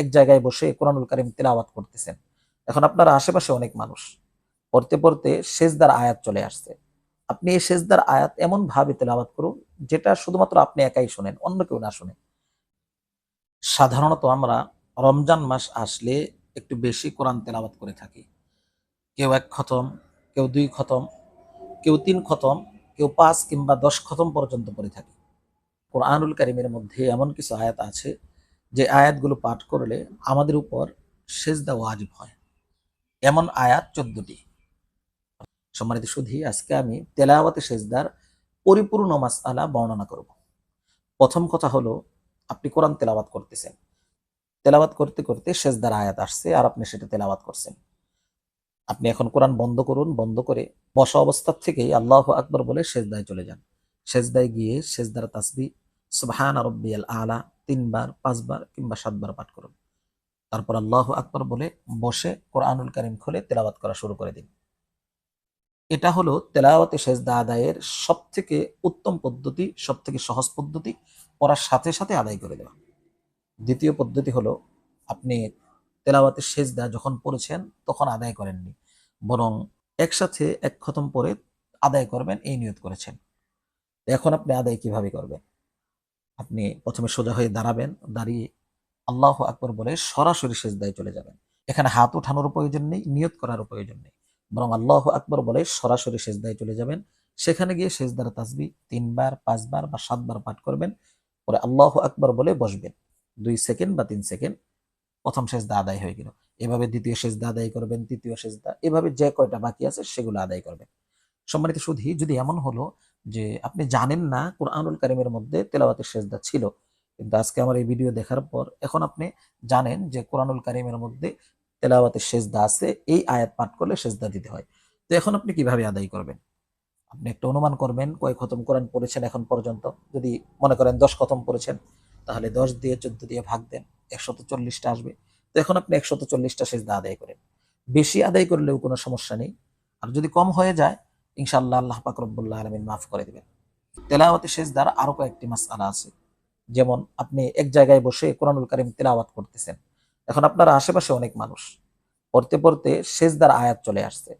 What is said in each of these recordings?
এক জায়গায় বসে কোরআনুল কারীম তিলাওয়াত করতেছেন। এখন আপনার আশেপাশে অনেক মানুষ পড়তে পড়তে সেজদার আয়াত চলে আসছে। আপনি এই সেজদার আয়াত এমন ভাবে তেলাওয়াত করুন যেটা শুধুমাত্র আপনি একাই শোনেন, অন্য কেউ না শুনে। সাধারণত আমরা রমজান মাস আসলে একটু বেশি কোরআন তেলাওয়াত করে থাকি। কেউ ১ খতম, কেউ ২ খতম, কেউ ৩ খতম, কেউ ৫ কিংবা ১০ খতম পর্যন্ত পড়ে থাকি। কোরআনুল কারীমের মধ্যে এমন কিছু আয়াত আছে যে আয়াতগুলো পাঠ করলে আমাদের উপর সেজদা ওয়াজিব হয়। এমন আয়াত ১৪টি। সম্মানিত সুধী, আজকে আমি তেলাওয়াতে সেজদার পরিপূর্ণ মাসআলা বর্ণনা করব। প্রথম কথা হলো, আপনি কোরআন তেলাওয়াত করতেছেন। তেলাওয়াত করতে করতে সেজদার আয়াত আসছে আর আপনি সেটা তেলাওয়াত করছেন। আপনি এখন কোরআন বন্ধ করুন, বন্ধ করে বসা অবস্থা থেকেই আল্লাহু আকবার বলে সেজদায় চলে যান। সেজদায় গিয়ে সেজদার তাসবিহ সুবহান রাব্বিয়াল আলা ৩ বার, ৫ বার কিংবা ৭ বার পাঠ করুন। তারপর আল্লাহু আকবার বলে বসে কোরআনুল কারীম খুলে তেলাওয়াত করা শুরু করে দিন। এটা হলো তেলাওয়াতে সেজদা আদায়ের সবথেকে উত্তম পদ্ধতি, সবথেকে সহজ পদ্ধতি, পড়ার সাথে সাথে আদায় করে দেওয়া। দ্বিতীয় পদ্ধতি হলো, আপনি তেলাওয়াতে সেজদা যখন পড়েছেন তখন আদায় করেননি, বরং একসাথে ১ খতম পড়ে আদায় করবেন এই নিয়ত করেছেন। এখন আপনি আদায় কিভাবে করবেন? আপনি প্রথমে সোজা হয়ে দাঁড়াবেন, দাঁড়িয়ে আল্লাহু আকবার বলে সরাসরি সেজদায় চলে যাবেন। এখানে হাত উঠানোর প্রয়োজন নেই, নিয়ত করারও প্রয়োজন নেই, বরং আল্লাহু আকবার বলে সরাসরি সেজদায় চলে যাবেন। সেখানে গিয়ে সেজদার তাসবিহ ৩ বার, ৫ বার বা ৭ বার পাঠ করবেন। পরে আল্লাহু আকবার বলে বসবেন। ২ সেকেন্ড বা ৩ সেকেন্ড, প্রথম সেজদা আদায় হয়ে গেল। এভাবে দ্বিতীয় সেজদা আদায় করবেন, তৃতীয় সেজদা, এভাবে যে কয়টা বাকি আছে সেগুলো আদায় করবেন। সম্মানিত সুধী, যদি এমন হলো যে আপনি জানেন না কোরআনুল কারীমের মধ্যে তেলাওয়াতের সেজদা ছিল, কিন্তু আজকে আমার এই ভিডিও দেখার পর এখন আপনি জানেন যে কোরআনুল কারীমের মধ্যে তেলাওয়াতের সেজদা আছে, এই আয়াত পাঠ করলে সেজদা দিতে হয়। তো এখন আপনি কিভাবে আদায় করবেন? আপনি একটা অনুমান করবেন কয় খতম কোরআন পড়েছেন এখন পর্যন্ত। যদি মনে করেন ১০ খতম পড়েছেন, তাহলে ১০ দিয়ে ১৪ দিয়ে ভাগ দেন, ১৪০টা আসবে। তো এখন আপনি ১৪০টা সেজদা আদায় করেন। বেশি আদায় করলেও কোনো সমস্যা নেই। আর যদি কম হয়ে যায়, ইনশাআল্লাহ আল্লাহ পাক রব্বুল আলামিন মাফ করে দিবেন। তেলাওয়াতে সেজদার আরো কয়েকটি মাসআলা আছে। যেমন, আপনি এক জায়গায় বসে কোরআনুল কারীম তেলাওয়াত করতেছেন। এখন আপনার আশেপাশে অনেক মানুষ পড়তে পড়তে সেজদার আয়াত চলে আসছে।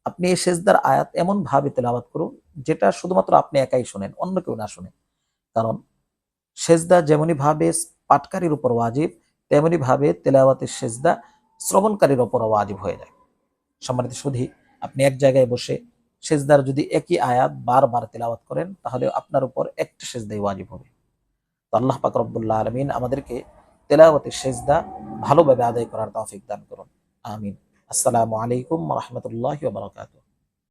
আপনি এই সেজদার আয়াত এমন ভাবে তেলাওয়াত করুন যেটা শুধুমাত্র আপনি একাই শোনেন, অন্য কেউ না শুনে। কারণ সেজদা যেমনি ভাবে পাঠকারীর উপর ওয়াজিব, তেমনি ভাবে তেলাওয়াতের সেজদা শ্রবণকারীর উপর ওয়াজিব হয়ে যায়। সম্মানিত সুধী, আপনি এক জায়গায় বসে সেজদার যদি একই আয়াত বারবার তেলাওয়াত করেন, তাহলে আপনার উপর একটা সেজদাই ওয়াজিব হবে। তো আল্লাহ পাক রব্বুল আলামিন আমাদেরকে তেলাওয়াতের সেজদা ভালোভাবে আদায় করার তৌফিক দান করুন। আমিন। আসসালামু আলাইকুম ওয়া রাহমাতুল্লাহি ওয়া বারাকাতুহু।